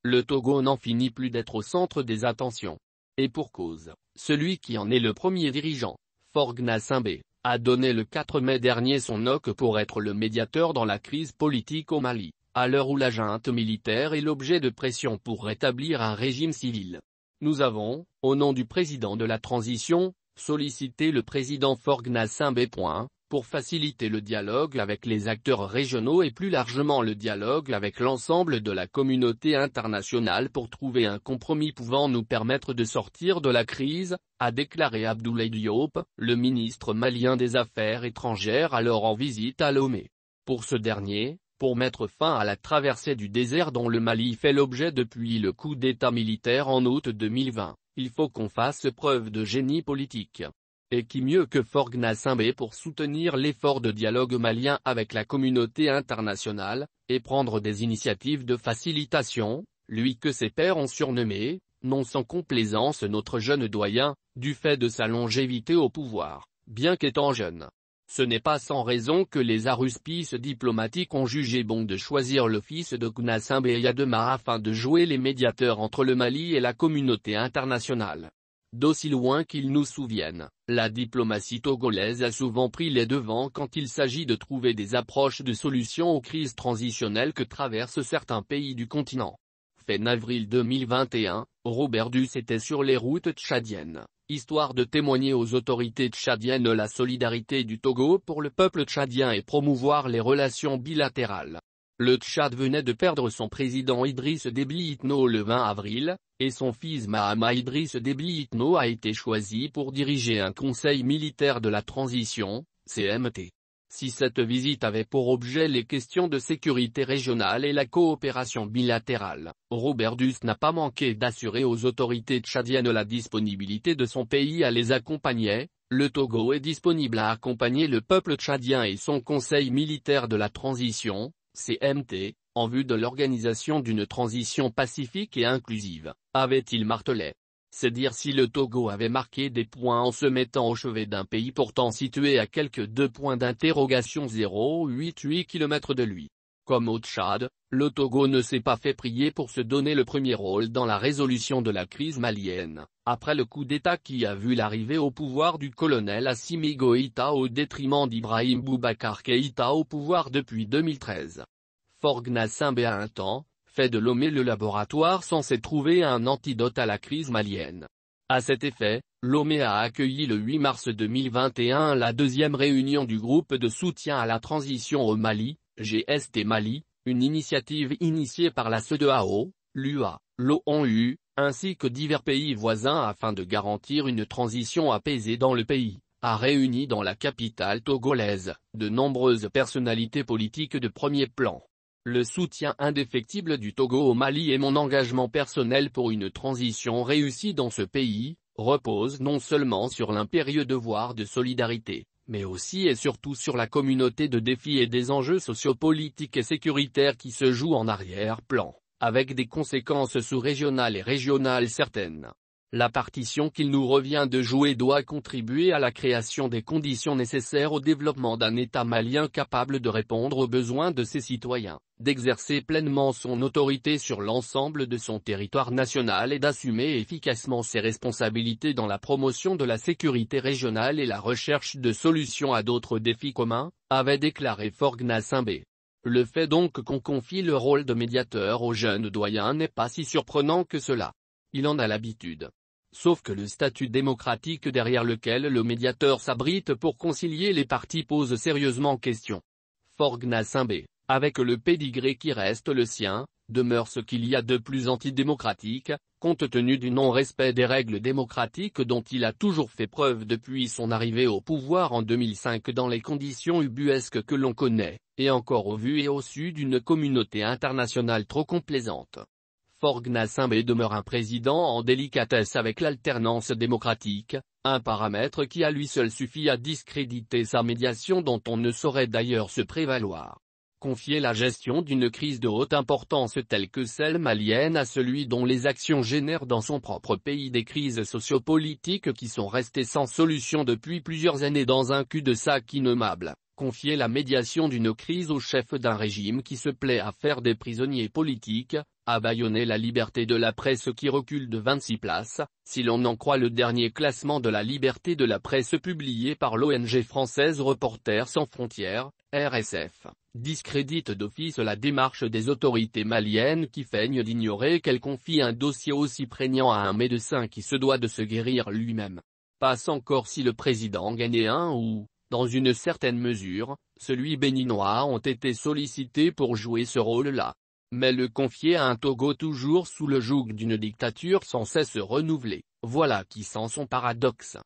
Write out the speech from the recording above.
Le Togo n'en finit plus d'être au centre des attentions. Et pour cause, celui qui en est le premier dirigeant, Faure Gnassingbé, a donné le 4 mai dernier son OK pour être le médiateur dans la crise politique au Mali, à l'heure où la junte militaire est l'objet de pression pour rétablir un régime civil. Nous avons, au nom du président de la transition, sollicité le président Faure Gnassingbé. Pour faciliter le dialogue avec les acteurs régionaux et plus largement le dialogue avec l'ensemble de la communauté internationale pour trouver un compromis pouvant nous permettre de sortir de la crise, a déclaré Abdoulaye Diop, le ministre malien des Affaires étrangères alors en visite à Lomé. Pour ce dernier, pour mettre fin à la traversée du désert dont le Mali fait l'objet depuis le coup d'État militaire en août 2020, il faut qu'on fasse preuve de génie politique. Et qui mieux que Faure Gnassingbé pour soutenir l'effort de dialogue malien avec la communauté internationale, et prendre des initiatives de facilitation, lui que ses pairs ont surnommé, non sans complaisance notre jeune doyen, du fait de sa longévité au pouvoir, bien qu'étant jeune. Ce n'est pas sans raison que les aruspices diplomatiques ont jugé bon de choisir le fils de Gnassingbé Yadema afin de jouer les médiateurs entre le Mali et la communauté internationale. D'aussi loin qu'ils nous souviennent, la diplomatie togolaise a souvent pris les devants quand il s'agit de trouver des approches de solutions aux crises transitionnelles que traversent certains pays du continent. Fin avril 2021, Robert Duss était sur les routes tchadiennes, histoire de témoigner aux autorités tchadiennes la solidarité du Togo pour le peuple tchadien et promouvoir les relations bilatérales. Le Tchad venait de perdre son président Idriss Déby Itno le 20 avril, et son fils Mahama Idriss Déby Itno a été choisi pour diriger un conseil militaire de la transition, CMT. Si cette visite avait pour objet les questions de sécurité régionale et la coopération bilatérale, Robert Duss n'a pas manqué d'assurer aux autorités tchadiennes la disponibilité de son pays à les accompagner. Le Togo est disponible à accompagner le peuple tchadien et son conseil militaire de la transition, CMT, en vue de l'organisation d'une transition pacifique et inclusive, avait-il martelé. C'est dire si le Togo avait marqué des points en se mettant au chevet d'un pays pourtant situé à quelques 2 points d'interrogation 0,88 km de lui. Comme au Tchad, le Togo ne s'est pas fait prier pour se donner le premier rôle dans la résolution de la crise malienne, après le coup d'État qui a vu l'arrivée au pouvoir du colonel Assimi Goïta au détriment d'Ibrahim Boubacar Keïta au pouvoir depuis 2013. Faure Gnassingbé a un temps fait de Lomé le laboratoire censé trouver un antidote à la crise malienne. À cet effet, Lomé a accueilli le 8 mars 2021 la deuxième réunion du groupe de soutien à la transition au Mali, GST Mali, une initiative initiée par la CEDEAO, l'UA, l'ONU, ainsi que divers pays voisins afin de garantir une transition apaisée dans le pays, a réuni dans la capitale togolaise, de nombreuses personnalités politiques de premier plan. Le soutien indéfectible du Togo au Mali et mon engagement personnel pour une transition réussie dans ce pays, repose non seulement sur l'impérieux devoir de solidarité, mais aussi et surtout sur la communauté de défis et des enjeux sociopolitiques et sécuritaires qui se jouent en arrière-plan, avec des conséquences sous-régionales et régionales certaines. La partition qu'il nous revient de jouer doit contribuer à la création des conditions nécessaires au développement d'un État malien capable de répondre aux besoins de ses citoyens, d'exercer pleinement son autorité sur l'ensemble de son territoire national et d'assumer efficacement ses responsabilités dans la promotion de la sécurité régionale et la recherche de solutions à d'autres défis communs, avait déclaré Faure Gnassingbé. Le fait donc qu'on confie le rôle de médiateur au jeune doyen n'est pas si surprenant que cela. Il en a l'habitude. Sauf que le statut démocratique derrière lequel le médiateur s'abrite pour concilier les parties pose sérieusement question. Faure Gnassingbé, avec le pédigré qui reste le sien, demeure ce qu'il y a de plus antidémocratique, compte tenu du non-respect des règles démocratiques dont il a toujours fait preuve depuis son arrivée au pouvoir en 2005 dans les conditions ubuesques que l'on connaît, et encore au vu et au su d'une communauté internationale trop complaisante. Faure Gnassingbé demeure un président en délicatesse avec l'alternance démocratique, un paramètre qui à lui seul suffit à discréditer sa médiation dont on ne saurait d'ailleurs se prévaloir. Confier la gestion d'une crise de haute importance telle que celle malienne à celui dont les actions génèrent dans son propre pays des crises sociopolitiques qui sont restées sans solution depuis plusieurs années dans un cul-de-sac innommable. Confier la médiation d'une crise au chef d'un régime qui se plaît à faire des prisonniers politiques, a bâillonné la liberté de la presse qui recule de 26 places, si l'on en croit le dernier classement de la liberté de la presse publié par l'ONG française Reporters sans frontières, RSF, discrédite d'office la démarche des autorités maliennes qui feignent d'ignorer qu'elles confient un dossier aussi prégnant à un médecin qui se doit de se guérir lui-même. Passe encore si le président ghanéen ou, dans une certaine mesure, celui béninois ont été sollicités pour jouer ce rôle-là. Mais le confier à un Togo toujours sous le joug d'une dictature sans cesse renouvelée, voilà qui sent son paradoxe.